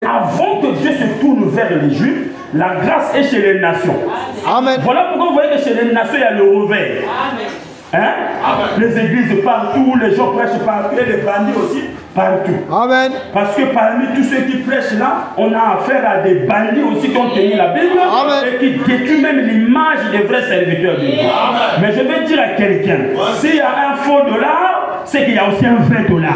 Avant que Dieu se tourne vers les Juifs, la grâce est chez les nations. Amen. Voilà pourquoi vous voyez que chez les nations, il y a le réveil. Hein? Les églises partout, les gens prêchent partout, et les bandits aussi partout. Amen. Parce que parmi tous ceux qui prêchent là, on a affaire à des bandits aussi qui ont tenu la Bible. Amen. Et qui détruisent même l'image des vrais serviteurs de Dieu. Mais je vais dire à quelqu'un, s'il y a un faux dollar, c'est qu'il y a aussi un vrai dollar.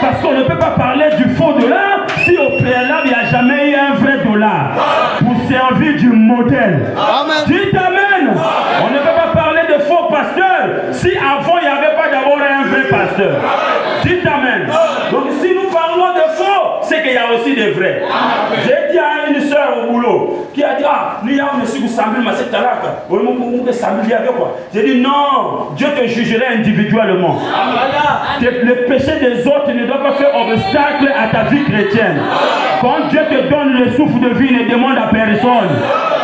Parce qu'on ne peut pas parler du faux dollar si au préalable il n'y a jamais eu un vrai dollar pour servir du modèle. Amen. Dites Amen. On ne peut pas parler de faux pasteurs si avant il n'y avait pas d'abord un vrai pasteur. Dites Amen. Donc si nous parlons de faux, c'est qu'il y a aussi des vrais. J'ai dit à une soeur au boulot qui a dit, ah, nous avons monsieur Goussambil, mais c'est talaka. J'ai dit non, Dieu te jugerait individuellement. Le péché des autres ne doit pas faire obstacle à ta vie chrétienne. Quand Dieu te donne le souffle de vie, ne demande à personne.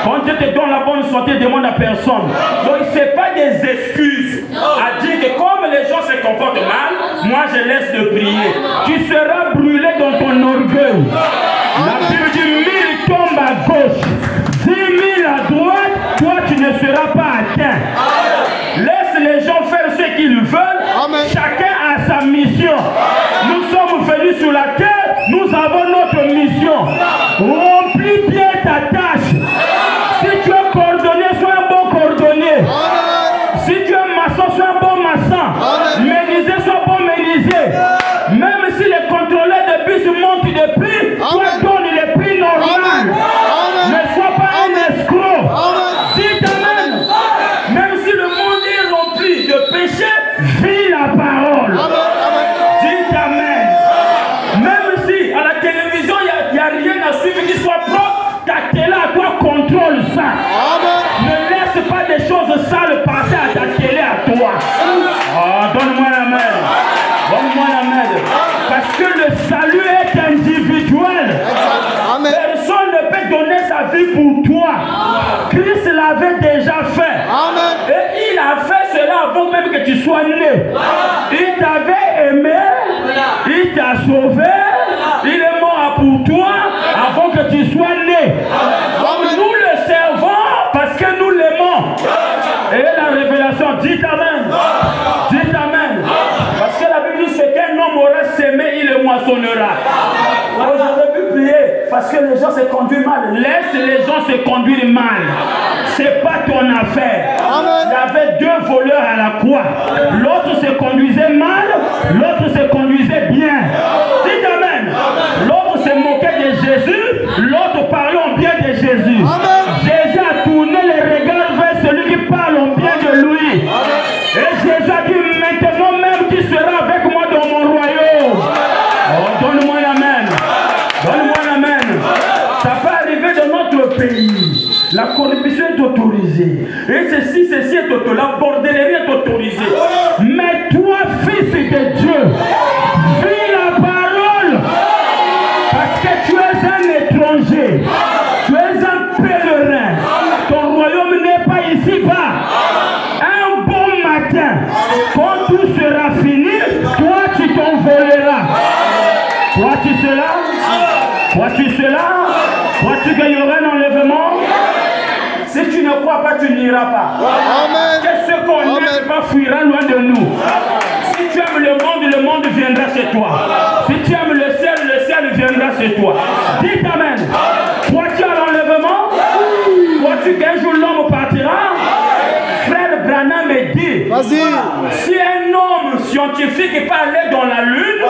Quand Dieu te donne la bonne santé, ne demande à personne. Donc ce n'est pas des excuses à dire que comme les gens se comportent mal, moi je laisse de prier. Tu seras brûlé dans ton orgueil. La Bible dit 1000 tombent à gauche, 10 000 à droite, toi tu ne seras pas atteint. Laisse les gens faire ce qu'ils veulent. Amen. Chacun a sa mission. Nous sommes venus sur la terre, nous avons notre mission. Remplis bien ta tâche. Si tu es coordonné, sois un bon coordonné. Si tu es maçon, sois un bon maçon. Menuisier, sois bon menuisier. Même si les contrôleurs de bus montent de prix, toi donne les prix normaux. Ne sois pas un escroc. Dis Amen. Même si le monde est rempli de péché, vis la parole. Dis Amen. Même si à la télévision, il n'y a rien à suivre qui soit propre, ta télé à toi contrôle ça. Ne laisse pas des choses sales passer à ta télé à toi. Oh, donne-moi la main. Donne-moi la main. Parce que le salut est individuel. Personne ne peut donner sa vie pour toi. Christ l'avait déjà fait. Et il a fait cela avant même que tu sois né. Il t'avait aimé. Il t'a sauvé. Il est mort pour toi avant que tu sois né. Donc nous le servons parce que nous l'aimons. Et la révélation, dites Amen. Dites Amen. Parce que la Bible dit ce qu'un homme aura sémé, il le moissonnera. J'aurais pu prier parce que les gens se conduisent mal. Laisse les gens se conduire mal. C'est pas ton affaire. Il y avait deux voleurs à la croix. L'autre se conduisait mal, l'autre se conduisait bien. Dites Amen. L'autre se moquait de Jésus, l'autre parlait en bien de Jésus. Jésus a tourné les regards vers celui qui parle en bien de lui. Et Jésus a dit maintenant même tu seras avec moi dans mon royaume. Oh, donne-moi l'amen. Donne-moi l'amen. Ça peut arriver dans notre pays. La corruption est autorisée. Et ceci est autorisé. La bordellerie est autorisée. Mais toi, fils de Dieu, vis la parole. Parce que tu es un étranger. Tu es un pèlerin. Ton royaume n'est pas ici-bas. Un bon matin, quand tout sera fini, toi tu t'envoleras. Vois-tu cela? Vois-tu cela? Vois-tu qu'il y aura un enlèvement? Si tu ne crois pas, tu n'iras pas. Amen. Que ce qu'on n'aime pas fuira loin de nous. Si tu aimes le monde viendra chez toi. Si tu aimes le ciel viendra chez toi. Dites Amen. Crois-tu à l'enlèvement? Crois-tu qu'un jour l'homme partira? Frère Branham me dit, si un homme scientifique peut aller dans la lune,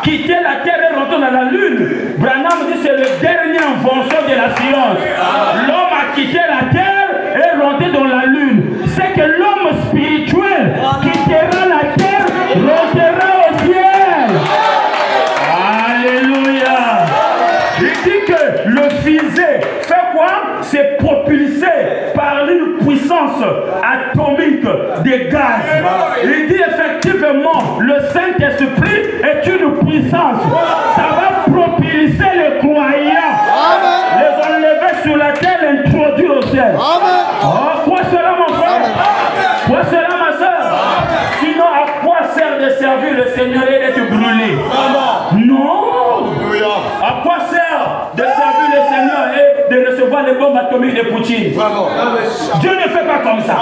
quitter la terre et rentrer dans la lune, Branham dit c'est le dernier invention de la science. L'homme a quitté la terre et rentré dans la lune. C'est que l'homme spirituel quittera la terre, rentrera au ciel. Alléluia. Il dit que le fusée fait quoi? C'est propulsé par une puissance atomique des gaz. Il dit effectivement, le Saint-Esprit est une puissance. Ça va propulser les croyants. Les enlever sur la terre, les introduire au ciel. Oh, quoi cela mon frère? Quoi cela ma soeur? Sinon à quoi sert de servir le Seigneur et d'être brûlé? Non. À quoi sert recevoir les bombes atomiques de Poutine. Dieu ne fait pas comme ça.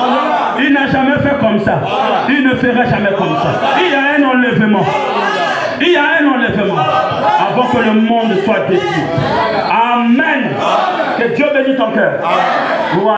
Il n'a jamais fait comme ça. Il ne fera jamais comme ça. Il y a un enlèvement. Il y a un enlèvement avant que le monde soit détruit. Amen. Que Dieu bénisse ton cœur.